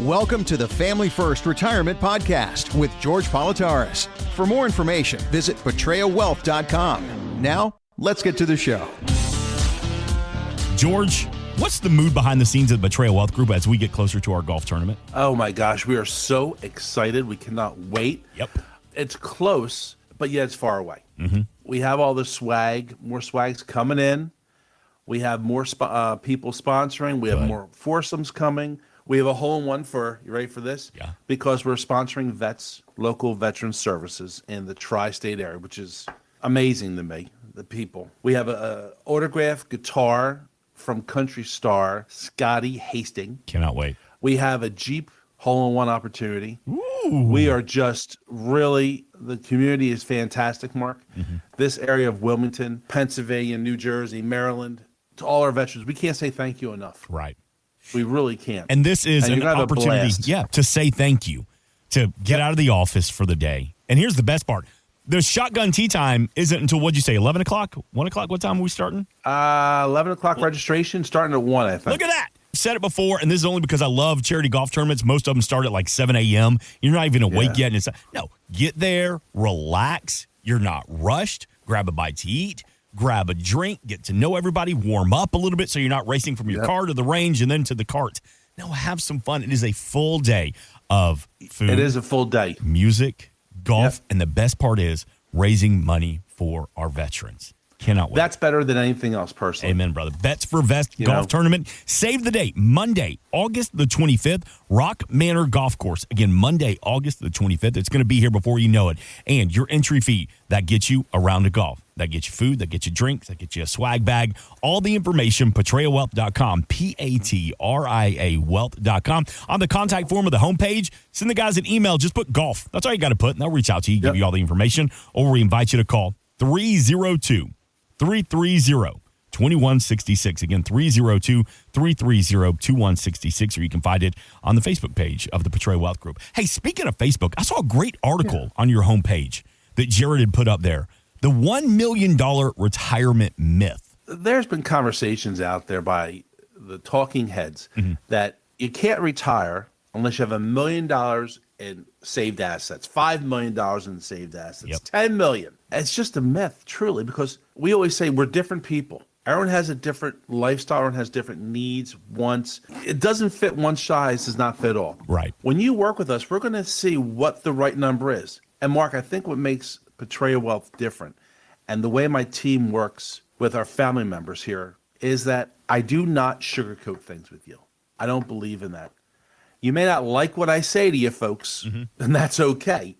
Welcome to the Family First Retirement Podcast with George Politarhos. For more information, visit patriawealth.com. Now, let's get to the show. George, what's the mood behind the scenes at Patria Wealth Group as we get closer to our golf tournament? Oh my gosh, we are so excited. We cannot wait. Yep. It's close, but yet it's far away. Mm-hmm. We have all the swag, more swags coming in. We have more people sponsoring. We have more foursomes coming. We have a hole-in-one for, you ready for this? Yeah. Because we're sponsoring vets, local veteran services in the tri-state area, which is amazing to me, the people. We have a autographed guitar from country star Scotty Hastings. Cannot wait. We have a Jeep hole-in-one opportunity. Ooh. We are just really, the community is fantastic, Mark. Mm-hmm. This area of Wilmington, Pennsylvania, New Jersey, Maryland, to all our veterans, we can't say thank you enough. Right. We really can't. And this is And an you're gonna have a opportunity, blast. to say thank you, to get out of the office for the day. And here's the best part. The shotgun tea time isn't until, what'd you say, 11 o'clock? 1 o'clock? What time are we starting? 11 o'clock registration, starting at 1, I think. Look at that. Said it before, and this is only because I love charity golf tournaments. Most of them start at like 7 a.m. You're not even awake yet. And no, get there, relax. You're not rushed. Grab a bite to eat. Grab a drink. Get to know everybody. Warm up a little bit so you're not racing from your car to the range and then to the cart. No, have some fun. It is a full day of food. It is a full day. Music, golf, and the best part is raising money for our veterans. Cannot wait. That's better than anything else, personally. Amen, brother. Bets for Vest Golf Tournament. Save the date. Monday, August the 25th, Rock Manor Golf Course. Again, Monday, August the 25th. It's going to be here before you know it. And your entry fee, that gets you a round of golf. That gets you food. That gets you drinks. That gets you a swag bag. All the information, patriawealth.com, P-A-T-R-I-A wealth.com. On the contact form of the homepage, send the guys an email. Just put golf. That's all you got to put, and they'll reach out to you, give you all the information, or we invite you to call 302-330-2166. Again, 302-330-2166, or you can find it on the Facebook page of the Patria Wealth Group. Hey, speaking of Facebook, I saw a great article on your homepage that Jared had put up there. The $1 million retirement myth. There's been conversations out there by the talking heads that you can't retire unless you have $1 million in saved assets, $5 million in saved assets, $10 million. It's just a myth, truly, because we always say we're different people. Everyone has a different lifestyle, everyone has different needs, wants. It doesn't fit one size, does not fit all. Right. When you work with us, we're going to see what the right number is. And Mark, I think what makes Patria Wealth different, and the way my team works with our family members here, is that I do not sugarcoat things with you. I don't believe in that. You may not like what I say to you folks, and that's okay,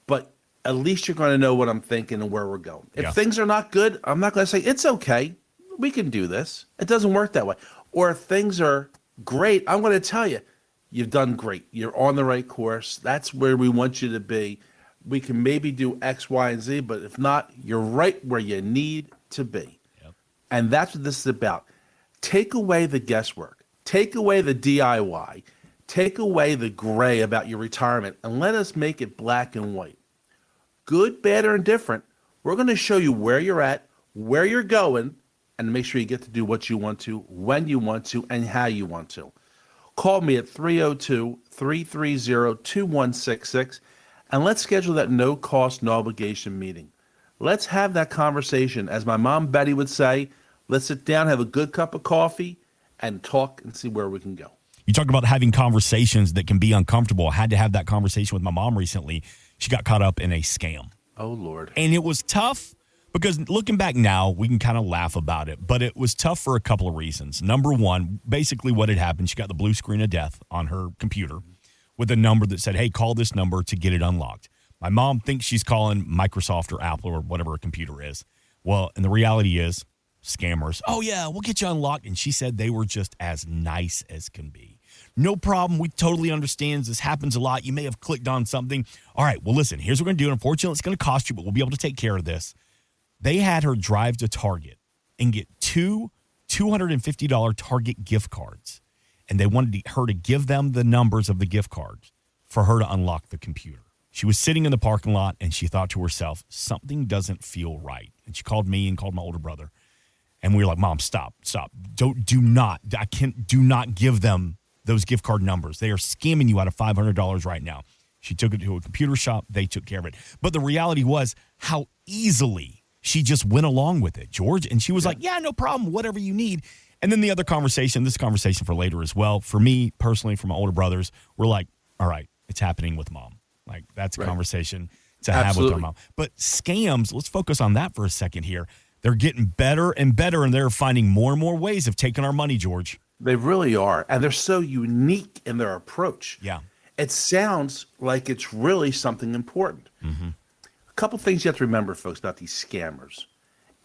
but at least you're going to know what I'm thinking and where we're going. If things are not good, I'm not going to say, it's okay, we can do this. It doesn't work that way. Or if things are great, I'm going to tell you, you've done great. You're on the right course. That's where we want you to be. We can maybe do X, Y, and Z, but if not, you're right where you need to be. And that's what this is about. Take away the guesswork. Take away the DIY. Take away the gray about your retirement and let us make it black and white. Good, bad, or indifferent, we're going to show you where you're at, where you're going, and make sure you get to do what you want to, when you want to, and how you want to. Call me at 302-330-2166. And let's schedule that no-cost, no-obligation meeting. Let's have that conversation. As my mom Betty would say, let's sit down, have a good cup of coffee, and talk and see where we can go. You talk about having conversations that can be uncomfortable. I had to have that conversation with my mom recently. She got caught up in a scam. Oh, Lord. And it was tough because looking back now, we can kind of laugh about it. But it was tough for a couple of reasons. Number one, basically what had happened, she got the blue screen of death on her computer with a number that said, hey, call this number to get it unlocked. My mom thinks she's calling Microsoft or Apple or whatever her computer is. Well, and the reality is, scammers, oh, yeah, we'll get you unlocked. And she said they were just as nice as can be. No problem. We totally understand. This happens a lot. You may have clicked on something. All right, well, listen, here's what we're going to do. Unfortunately, it's going to cost you, but we'll be able to take care of this. They had her drive to Target and get two $250 Target gift cards. And they wanted her to give them the numbers of the gift cards for her to unlock the computer. She was sitting in the parking lot, and she thought to herself, something doesn't feel right. And she called me and called my older brother. And we were like, Mom, stop. Do not give them those gift card numbers. They are scamming you out of $500 right now. She took it to a computer shop. They took care of it. But the reality was how easily she just went along with it, George. And she was like, yeah, no problem, whatever you need. And then the other conversation, this conversation for later as well. For me, personally, for my older brothers, we're like, all right, it's happening with mom. Like, that's a conversation to have with our mom. But scams, let's focus on that for a second here. They're getting better and better, and they're finding more and more ways of taking our money, George. They really are. And they're so unique in their approach. Yeah. It sounds like it's really something important. A couple things you have to remember, folks, about these scammers.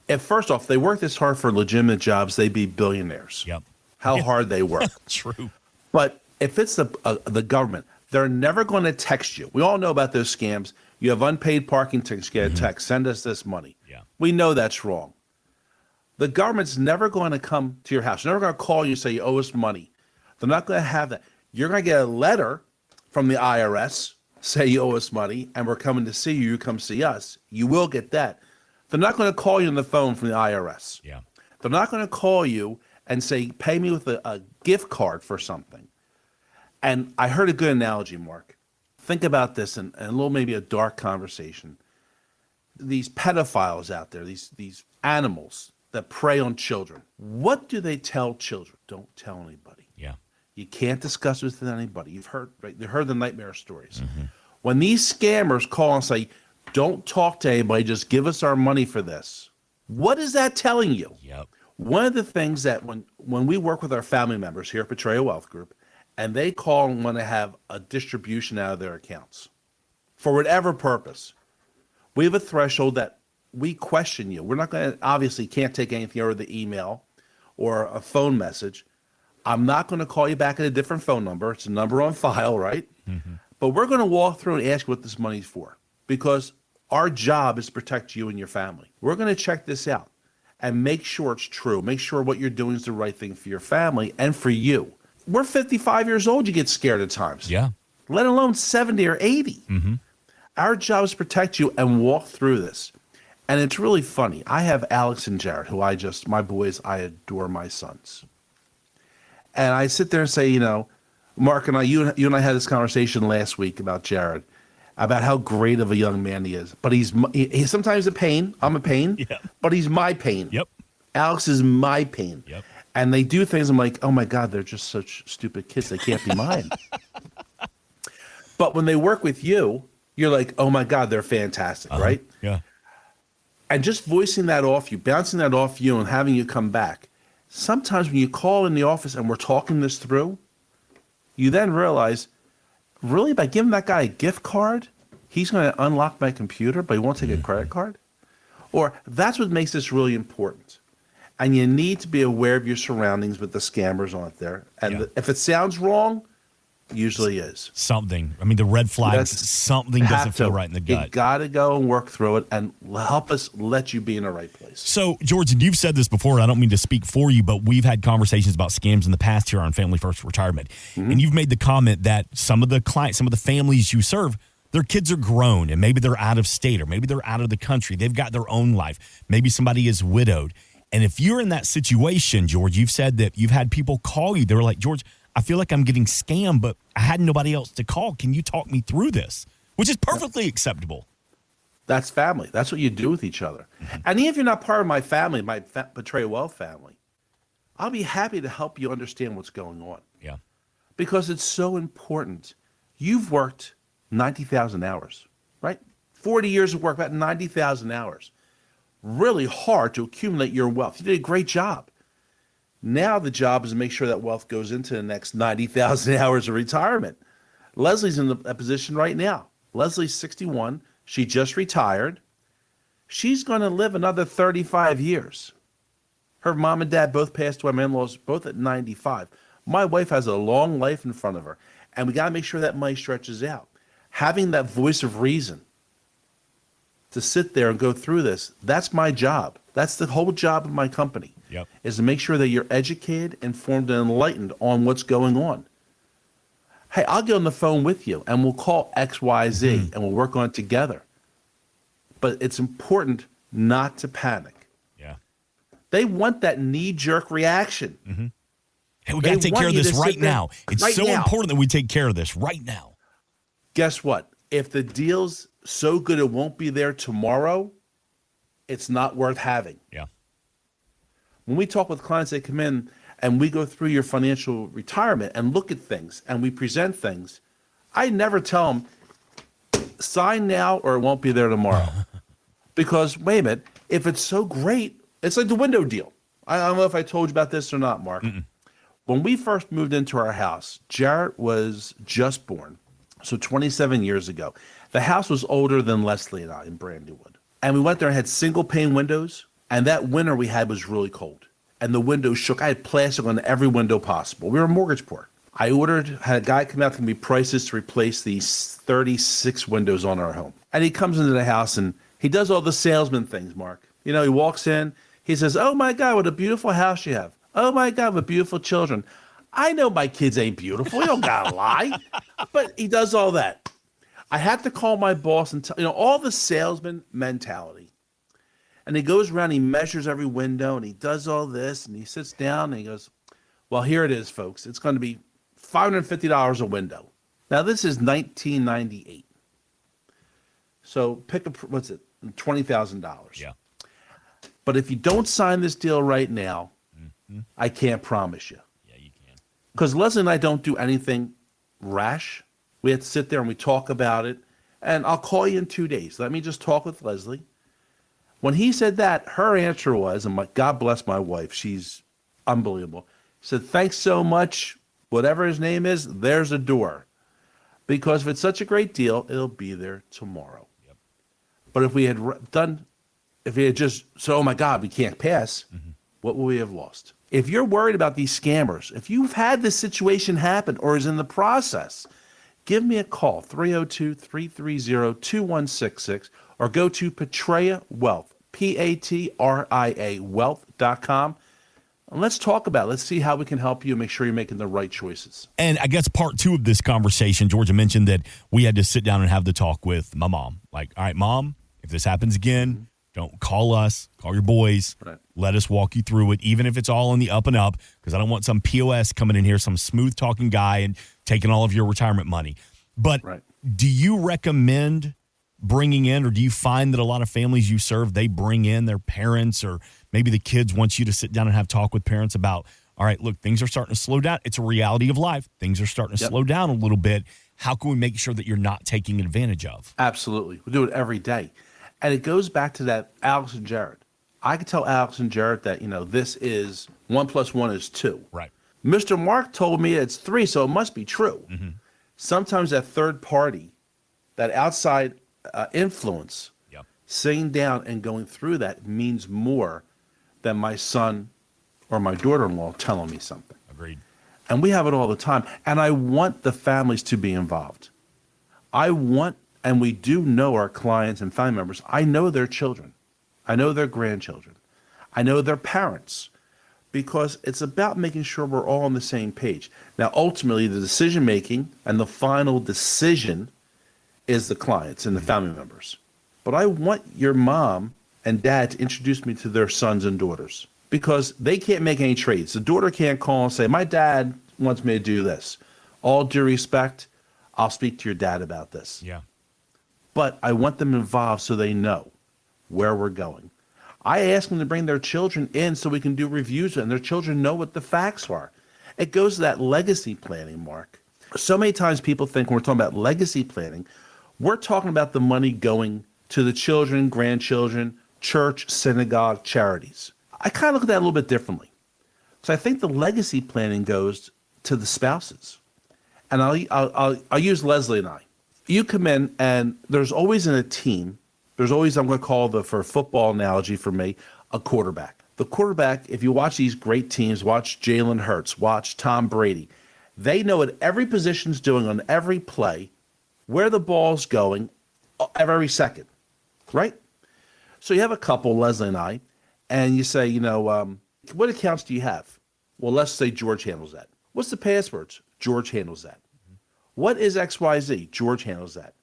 If first off, they work this hard for legitimate jobs, they'd be billionaires. Yep. How hard they work. True. But if it's the government, they're never going to text you. We all know about those scams. You have unpaid parking tickets, get a text, send us this money. Yeah. We know that's wrong. The government's never going to come to your house. They're never going to call you and say you owe us money. They're not going to have that. You're going to get a letter from the IRS, say you owe us money, and we're coming to see you. You come see us. You will get that. They're not going to call you on the phone from the IRS. Yeah. They're not going to call you and say, pay me with a gift card for something. And I heard a good analogy, Mark. Think about this in a little, maybe a dark conversation. These pedophiles out there, these animals that prey on children. What do they tell children? Don't tell anybody. Yeah. You can't discuss it with anybody. You've heard, right? You heard the nightmare stories. When these scammers call and say, don't talk to anybody, just give us our money for this. What is that telling you? Yep. One of the things that when we work with our family members here at Patria Wealth Group, and they call and want to have a distribution out of their accounts for whatever purpose, we have a threshold that we question you. We're not going to, obviously can't take anything over the email or a phone message. I'm not going to call you back at a different phone number. It's a number on file, right? But we're going to walk through and ask what this money's for, because our job is to protect you and your family. We're going to check this out and make sure it's true. Make sure what you're doing is the right thing for your family and for you. We're 55 years old. You get scared at times. Yeah. Let alone 70 or 80. Our job is to protect you and walk through this. And it's really funny. I have Alex and Jared, who my boys, I adore my sons. And I sit there and say, Mark and you and I had this conversation last week about Jared, about how great of a young man he is. But he's sometimes a pain. I'm a pain. Yeah. But he's my pain. Yep. Alex is my pain. Yep. And they do things, I'm like, oh my God, they're just such stupid kids. They can't be mine. But when they work with you, you're like, oh my God, they're fantastic, right? Yeah. And just voicing that off you, bouncing that off you, and having you come back. Sometimes when you call in the office and we're talking this through, you then realize, really, by giving that guy a gift card, he's going to unlock my computer, but he won't take a credit card? Or that's what makes this really important. And you need to be aware of your surroundings with the scammers on there. And if it sounds wrong, usually is. Something. I mean, the red flags, something doesn't feel right in the gut. You got to go and work through it and help us let you be in the right place. So, George, and you've said this before, I don't mean to speak for you, but we've had conversations about scams in the past here on Family First Retirement. And you've made the comment that some of the clients, some of the families you serve, their kids are grown and maybe they're out of state or maybe they're out of the country. They've got their own life. Maybe somebody is widowed. And if you're in that situation, George, you've said that you've had people call you. They were like, George, I feel like I'm getting scammed, but I had nobody else to call. Can you talk me through this? Which is perfectly acceptable. That's family. That's what you do with each other. And even if you're not part of my family, my Patria Wealth family, I'll be happy to help you understand what's going on. Yeah. Because it's so important. You've worked 90,000 hours, right? 40 years of work, about 90,000 hours. Really hard to accumulate your wealth. You did a great job. Now the job is to make sure that wealth goes into the next 90,000 hours of retirement. Leslie's in a position right now. Leslie's 61. She just retired. She's going to live another 35 years. Her mom and dad both passed away. My in-laws both at 95. My wife has a long life in front of her, and we got to make sure that money stretches out. Having that voice of reason to sit there and go through this, that's my job. That's the whole job of my company, is to make sure that you're educated, informed, and enlightened on what's going on. Hey, I'll get on the phone with you, and we'll call XYZ, and we'll work on it together. But it's important not to panic. Yeah. They want that knee-jerk reaction. Hey, we got to take care of this right now. It's right so now. important that we take care of this right now. Guess what? If the deal's so good it won't be there tomorrow, it's not worth having. Yeah. When we talk with clients, they come in and we go through your financial retirement and look at things and we present things. I never tell them, sign now or it won't be there tomorrow. Because, wait a minute, if it's so great, it's like the window deal. I don't know if I told you about this or not, Mark. When we first moved into our house, Jarrett was just born, so 27 years ago. The house was older than Leslie and I in Brandywood. And we went there and had single pane windows, and that winter we had was really cold. And the windows shook. I had plastic on every window possible. We were mortgage poor. I had a guy come out to give me prices to replace these 36 windows on our home. And he comes into the house and he does all the salesman things, Mark. You know, he walks in, he says, "Oh my God, what a beautiful house you have. Oh my God, what beautiful children." I know my kids ain't beautiful. You don't gotta lie. But he does all that. I had to call my boss and tell, all the salesman mentality. And he goes around, he measures every window and he does all this and he sits down and he goes, "Well, here it is, folks. It's going to be $550 a window." Now, this is 1998. So pick up, what's it, $20,000. Yeah. But if you don't sign this deal right now, I can't promise you. Yeah, you can. Because Leslie and I don't do anything rash. We have to sit there and we talk about it. And I'll call you in 2 days. Let me just talk with Leslie. When he said that, her answer was, and God bless my wife, she's unbelievable. She said, "Thanks so much. Whatever his name is, there's a door." Because if it's such a great deal, it'll be there tomorrow. Yep. But if we had just said, "Oh my God, we can't pass," what would we have lost? If you're worried about these scammers, if you've had this situation happen or is in the process, give me a call, 302-330-2166, or go to Patria Wealth, Patria Wealth.com. And let's talk about it. Let's see how we can help you and make sure you're making the right choices. And I guess part two of this conversation, Georgia mentioned that we had to sit down and have the talk with my mom. Like, all right, Mom, if this happens again, don't call us, call your boys. Right. Let us walk you through it, even if it's all in the up and up, because I don't want some POS coming in here, some smooth-talking guy and taking all of your retirement money. But do you recommend bringing in, or do you find that a lot of families you serve, they bring in their parents, or maybe the kids want you to sit down and have talk with parents about, all right, look, things are starting to slow down. It's a reality of life. Things are starting to slow down a little bit. How can we make sure that you're not taking advantage of? Absolutely. We do it every day. And it goes back to that Alex and Jared. I could tell Alex and Jared that, this is 1 + 1 is 2. Right. Mr. Mark told me it's 3, so it must be true. Sometimes that third party, that outside influence, sitting down and going through that means more than my son or my daughter-in-law telling me something. Agreed. And we have it all the time. And I want the families to be involved. And we do know our clients and family members. I know their children. I know their grandchildren. I know their parents. Because it's about making sure we're all on the same page. Now, ultimately, the decision-making and the final decision is the clients and the family members. But I want your mom and dad to introduce me to their sons and daughters, because they can't make any trades. The daughter can't call and say, "My dad wants me to do this." All due respect, I'll speak to your dad about this. Yeah. But I want them involved so they know where we're going. I ask them to bring their children in so we can do reviews and their children know what the facts are. It goes to that legacy planning, Mark. So many times people think when we're talking about legacy planning, we're talking about the money going to the children, grandchildren, church, synagogue, charities. I kind of look at that a little bit differently. So I think the legacy planning goes to the spouses. And I'll use Leslie and I. You come in and there's always in a team, there's always, I'm going to call for a football analogy for me, a quarterback. The quarterback, if you watch these great teams, watch Jalen Hurts, watch Tom Brady, they know what every position's doing on every play, where the ball's going every second, right? So you have a couple, Leslie and I, and you say, what accounts do you have? Well, let's say George handles that. What's the passwords? George handles that. What is XYZ? George handles that.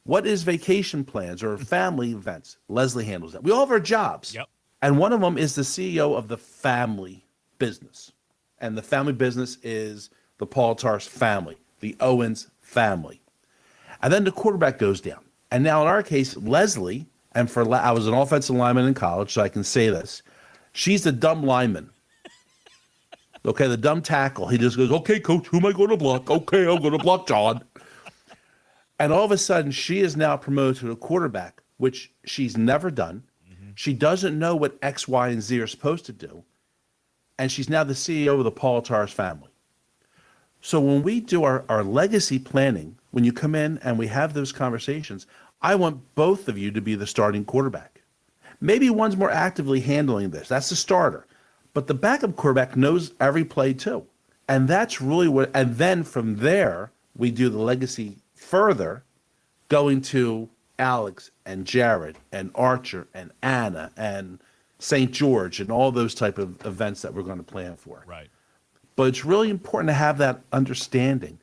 What is vacation plans or family events? Leslie handles that. We all have our jobs. Yep. And one of them is the CEO of the family business. And the family business is the Politarhos family, the Owens family. And then the quarterback goes down. And now in our case, Leslie, and I was an offensive lineman in college, so I can say this. She's the dumb lineman. Okay, the dumb tackle. He just goes, okay, coach, who am I going to block? Okay, I'm going to block John. And all of a sudden, she is now promoted to a quarterback, which she's never done. Mm-hmm. She doesn't know what X, Y, and Z are supposed to do. And she's now the CEO of the Politarhos family. So when we do our legacy planning, when you come in and we have those conversations, I want both of you to be the starting quarterback. Maybe one's more actively handling this. That's the starter. But the backup quarterback knows every play too. And that's really what, and then from there, we do the legacy further, going to Alex and Jared and Archer and Anna and St. George and all those type of events that we're going to plan for. Right. But it's really important to have that understanding.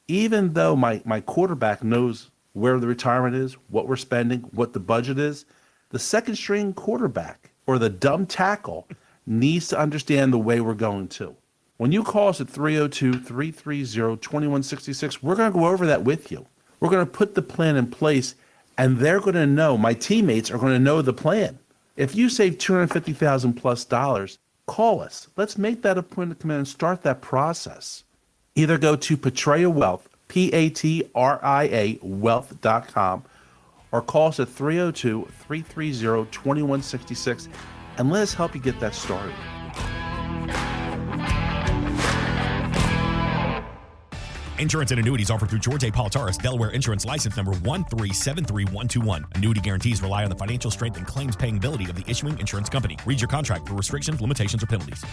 Even though my quarterback knows where the retirement is, what we're spending, what the budget is, the second string quarterback or the dumb tackle needs to understand the way we're going to. When you call us at 302-330-2166, we're going to go over that with you. We're going to put the plan in place, and they're going to know, my teammates are going to know the plan. If you save $250,000 plus, call us. Let's make that appointment to come in and start that process. Either go to Patria Wealth, Patria Wealth.com, or call us at 302-330-2166, and let us help you get that started. Insurance and annuities offered through George A. Politarhos, Delaware Insurance License Number 1373121. Annuity guarantees rely on the financial strength and claims paying ability of the issuing insurance company. Read your contract for restrictions, limitations, or penalties.